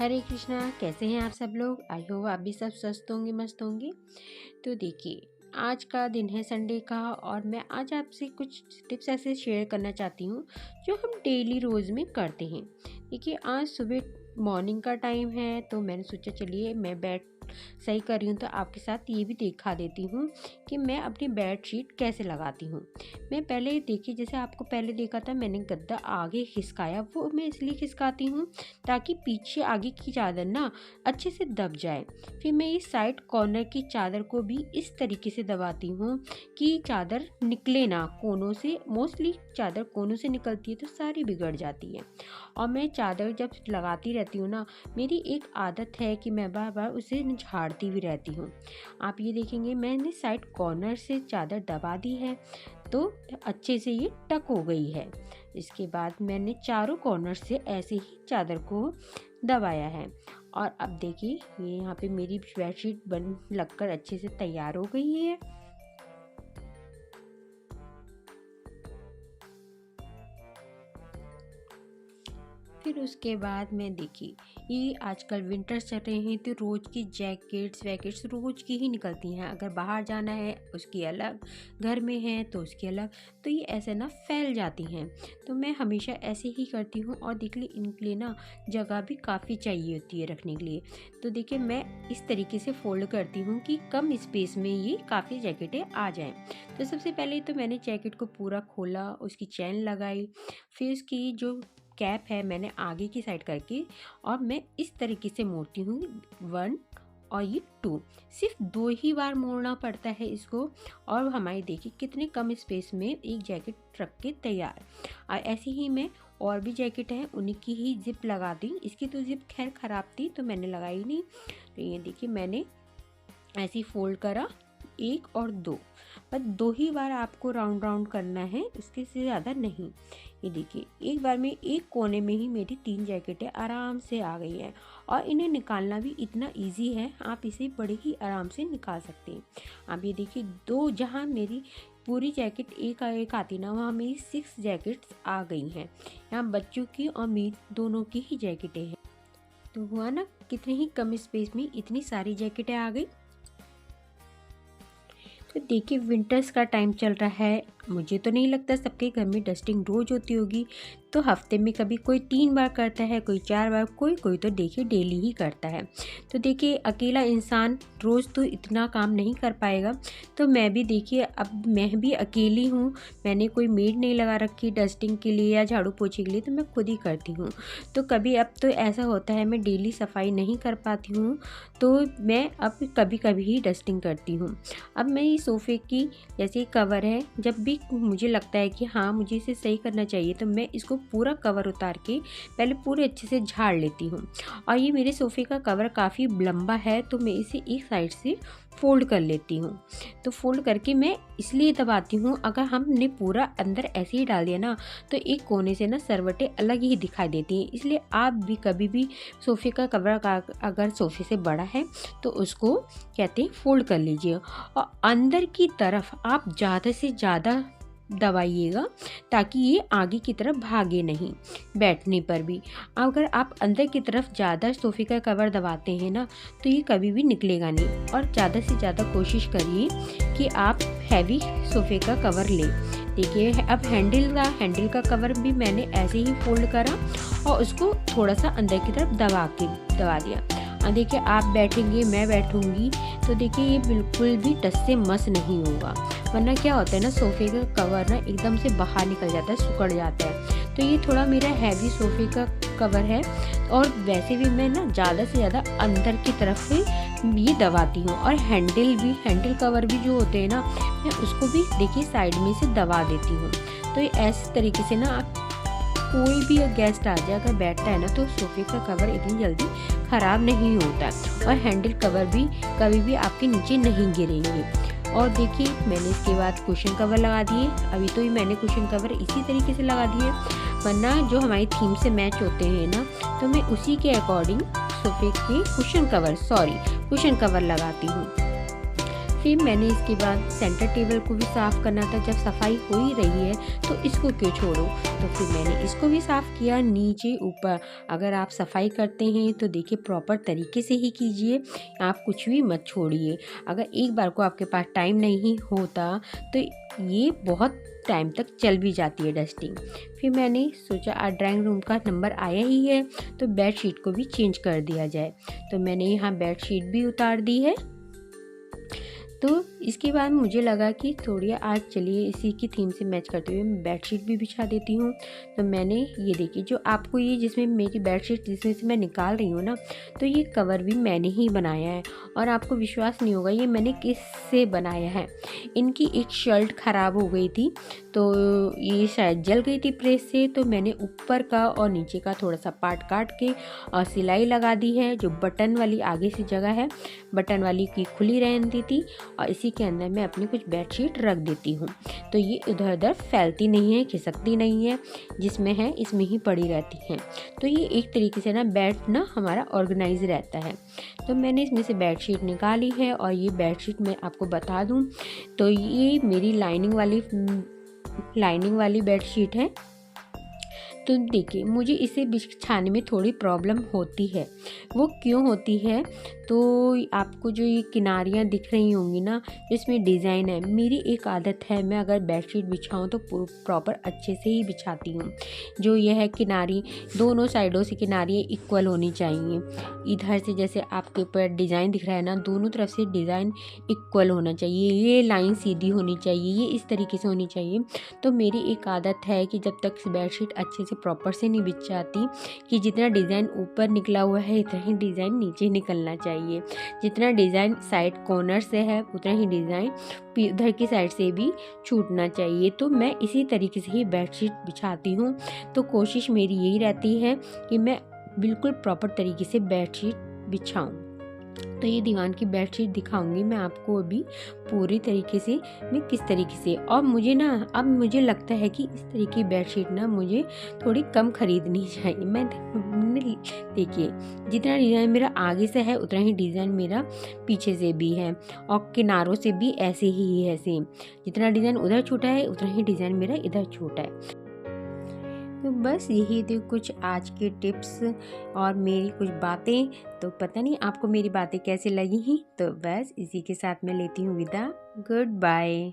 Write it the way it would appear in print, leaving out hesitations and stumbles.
हरे कृष्णा। कैसे हैं आप सब लोग? आई होप आप भी सब स्वस्थ होंगे, मस्त होंगे। तो देखिए, आज का दिन है संडे का और मैं आज आपसे कुछ टिप्स ऐसे शेयर करना चाहती हूँ जो हम डेली रोज़ में करते हैं। देखिए, आज सुबह मॉर्निंग का टाइम है तो मैंने सोचा चलिए मैं बेड सही कर रही हूँ तो आपके साथ ये भी दिखा देती हूँ कि मैं अपनी बेड शीट कैसे लगाती हूँ। मैं पहले देखिए, जैसे आपको पहले देखा था मैंने गद्दा आगे खिसकाया, वो मैं इसलिए खिसकाती हूँ ताकि पीछे आगे की चादर ना अच्छे से दब जाए। फिर मैं इस साइड कॉर्नर की चादर को भी इस तरीके से दबाती हूँ कि चादर निकले ना कोनों से। मोस्टली चादर कोनों से निकलती है तो सारी बिगड़ जाती है। और मैं चादर जब लगाती रहती हूँ ना, मेरी एक आदत है कि मैं बार बार उसे झाड़ती भी रहती हूँ। आप ये देखेंगे मैंने साइड कॉर्नर से चादर दबा दी है तो अच्छे से ये टक हो गई है। इसके बाद मैंने चारों कॉर्नर से ऐसे ही चादर को दबाया है और अब देखिए ये यहाँ पे मेरी बेडशीट बन लगकर अच्छे से तैयार हो गई है। फिर उसके बाद में देखिए, ये आजकल विंटर्स चल रहे हैं तो रोज़ की जैकेट्स वैकेट्स रोज़ की ही निकलती हैं। अगर बाहर जाना है उसकी अलग, घर में है तो उसकी अलग, तो ये ऐसे ना फैल जाती हैं। तो मैं हमेशा ऐसे ही करती हूँ और देखिए इनके लिए ना जगह भी काफ़ी चाहिए होती है रखने के लिए। तो देखिए मैं इस तरीके से फोल्ड करती हूँ कि कम स्पेस में ये काफ़ी जैकेटें आ जाएँ। तो सबसे पहले तो मैंने जैकेट को पूरा खोला, उसकी चैन लगाई, फिर उसकी जो कैप है मैंने आगे की साइड करके और मैं इस तरीके से मोड़ती हूँ 1 और ये 2, सिर्फ 2 ही बार मोड़ना पड़ता है इसको। और हमारी देखिए कितने कम स्पेस में एक जैकेट रख के तैयार। और ऐसे ही मैं और भी जैकेट हैं उन्हीं की ही जिप लगा दी। इसकी तो जिप खैर ख़राब थी तो मैंने लगाई नहीं। तो ये देखिए मैंने ऐसे ही फोल्ड करा 1 और 2, पर 2 ही बार आपको राउंड करना है, इसके से ज़्यादा नहीं। ये देखिए एक बार में एक कोने में ही मेरी 3 जैकेटें आराम से आ गई हैं और इन्हें निकालना भी इतना इजी है, आप इसे बड़े ही आराम से निकाल सकते हैं। आप ये देखिए 2 जहाँ मेरी पूरी जैकेट एक आती ना, वहाँ मेरी 6 जैकेट्स आ गई हैं। यहाँ बच्चों की और मेरी दोनों की ही जैकेटें हैं। तो हुआ ना कितने ही कम स्पेस में इतनी सारी जैकेटें आ गई। तो देखिए विंटर्स का टाइम चल रहा है, मुझे तो नहीं लगता सबके घर में डस्टिंग रोज़ होती होगी। तो हफ्ते में कभी कोई 3 बार करता है, कोई 4 बार, कोई तो देखिए डेली ही करता है। तो देखिए अकेला इंसान रोज़ तो इतना काम नहीं कर पाएगा। तो मैं भी देखिए अब मैं भी अकेली हूँ, मैंने कोई मेड नहीं लगा रखी डस्टिंग के लिए या झाड़ू पोछे के लिए, तो मैं खुद ही करती हूँ। तो कभी अब तो ऐसा होता है मैं डेली सफाई नहीं कर पाती हूँ तो मैं अब कभी कभी ही डस्टिंग करती हूँ। अब मैं ये सोफ़े की जैसे कवर है, जब भी मुझे लगता है कि हाँ मुझे इसे सही करना चाहिए तो मैं इसको पूरा कवर उतार के पहले पूरे अच्छे से झाड़ लेती हूँ। और ये मेरे सोफ़े का कवर काफ़ी लंबा है तो मैं इसे एक साइड से फोल्ड कर लेती हूँ। तो फोल्ड करके मैं इसलिए दबाती हूँ, अगर हमने पूरा अंदर ऐसे ही डाल दिया ना तो एक कोने से ना सरवटें अलग ही दिखाई देती हैं। इसलिए आप भी कभी भी सोफ़े का कवर अगर सोफ़े से बड़ा है तो उसको कहते हैं फोल्ड कर लीजिए और अंदर की तरफ आप ज़्यादा से ज़्यादा दबाइएगा ताकि ये आगे की तरफ भागे नहीं बैठने पर भी। अगर आप अंदर की तरफ ज़्यादा सोफ़े का कवर दबाते हैं ना तो ये कभी भी निकलेगा नहीं। और ज़्यादा से ज़्यादा कोशिश करिए कि आप हैवी सोफ़े का कवर लें। देखिए अब हैंडल का कवर भी मैंने ऐसे ही फोल्ड करा और उसको थोड़ा सा अंदर की तरफ दबा दिया। देखिए आप बैठेंगे, मैं बैठूंगी तो देखिए ये बिल्कुल भी टस से मस नहीं होगा। वरना क्या होता है ना सोफ़े का कवर ना एकदम से बाहर निकल जाता है, सिकुड़ जाता है। तो ये थोड़ा मेरा हैवी सोफ़े का कवर है और वैसे भी मैं ना ज़्यादा से ज़्यादा अंदर की तरफ से ये दबाती हूँ। और हैंडल कवर भी जो होते हैं ना, मैं उसको भी देखिए साइड में से दबा देती हूँ। तो ये ऐसे तरीके से ना आप कोई भी गेस्ट आ जाए अगर बैठता है ना तो सोफ़े का कवर इतनी जल्दी ख़राब नहीं होता और हैंडल कवर भी कभी भी आपके नीचे नहीं गिरेंगे। और देखिए मैंने इसके बाद कुशन कवर लगा दिए। अभी तो ही मैंने कुशन कवर इसी तरीके से लगा दिए, वरना जो हमारी थीम से मैच होते हैं ना तो मैं उसी के अकॉर्डिंग सोफ़े के कुशन कवर लगाती हूँ। फिर मैंने इसके बाद सेंटर टेबल को भी साफ़ करना था। जब सफाई हो ही रही है तो इसको क्यों छोड़ो, तो फिर मैंने इसको भी साफ़ किया नीचे ऊपर। अगर आप सफाई करते हैं तो देखिए प्रॉपर तरीके से ही कीजिए, आप कुछ भी मत छोड़िए। अगर एक बार को आपके पास टाइम नहीं होता तो ये बहुत टाइम तक चल भी जाती है डस्टिंग। फिर मैंने सोचा आज ड्राइंग रूम का नंबर आया ही है तो बेड शीट को भी चेंज कर दिया जाए। तो मैंने यहाँ बेड शीट भी उतार दी है। तो इसके बाद मुझे लगा कि थोड़ी आज चलिए इसी की थीम से मैच करते हुए मैं बेडशीट भी बिछा देती हूँ। तो मैंने ये देखिए जो आपको ये जिसमें मेरी बेडशीट जिसमें से मैं निकाल रही हूँ ना, तो ये कवर भी मैंने ही बनाया है और आपको विश्वास नहीं होगा ये मैंने किससे बनाया है। इनकी एक शर्ट ख़राब हो गई थी तो ये शायद जल गई थी प्रेस से, तो मैंने ऊपर का और नीचे का थोड़ा सा पार्ट काट के और सिलाई लगा दी है। जो बटन वाली आगे से जगह है बटन वाली की खुली रहती थी और इसी के अंदर मैं अपनी कुछ बेडशीट रख देती हूँ, तो ये इधर उधर फैलती नहीं है, खिसकती नहीं है, जिसमें है इसमें ही पड़ी रहती हैं। तो ये एक तरीके से ना बेड ना हमारा ऑर्गेनाइज रहता है। तो मैंने इसमें से बेडशीट निकाली है और ये बेडशीट मैं आपको बता दूँ तो ये मेरी लाइनिंग वाली बेडशीट है। तो देखिए मुझे इसे बिछाने में थोड़ी प्रॉब्लम होती है। वो क्यों होती है, तो आपको जो ये किनारियाँ दिख रही होंगी ना इसमें डिज़ाइन है। मेरी एक आदत है मैं अगर बेडशीट बिछाऊँ तो प्रॉपर अच्छे से ही बिछाती हूँ। जो यह है किनारी दोनों साइडों से किनारियाँ इक्वल होनी चाहिए। इधर से जैसे आपके ऊपर डिज़ाइन दिख रहा है ना, दोनों तरफ से डिज़ाइन इक्वल होना चाहिए। ये लाइन सीधी होनी चाहिए, ये इस तरीके से होनी चाहिए। तो मेरी एक आदत है कि जब तक बेडशीट अच्छे से प्रॉपर से नहीं बिछ जाती कि जितना डिज़ाइन ऊपर निकला हुआ है इतना ही डिज़ाइन नीचे निकलना चाहिए। जितना डिज़ाइन साइड कॉर्नर से है उतना ही डिज़ाइन उधर की साइड से भी छूटना चाहिए। तो मैं इसी तरीके से ही बेडशीट बिछाती हूँ। तो कोशिश मेरी यही रहती है कि मैं बिल्कुल प्रॉपर तरीके से बेडशीट बिछाऊँ। तो ये दीवान की बेडशीट दिखाऊंगी मैं आपको अभी पूरी तरीके से मैं किस तरीके से। और मुझे ना अब मुझे लगता है कि इस तरीके की बेडशीट ना मुझे थोड़ी कम खरीदनी चाहिए। मैं देखिए जितना डिज़ाइन मेरा आगे से है उतना ही डिज़ाइन मेरा पीछे से भी है और किनारों से भी ऐसे ही है सेम। जितना डिज़ाइन उधर छोटा है उतना ही डिज़ाइन मेरा इधर छोटा है। तो बस यही थी कुछ आज के टिप्स और मेरी कुछ बातें। तो पता नहीं आपको मेरी बातें कैसी लगी हैं। तो बस इसी के साथ मैं लेती हूँ विदा। Good bye.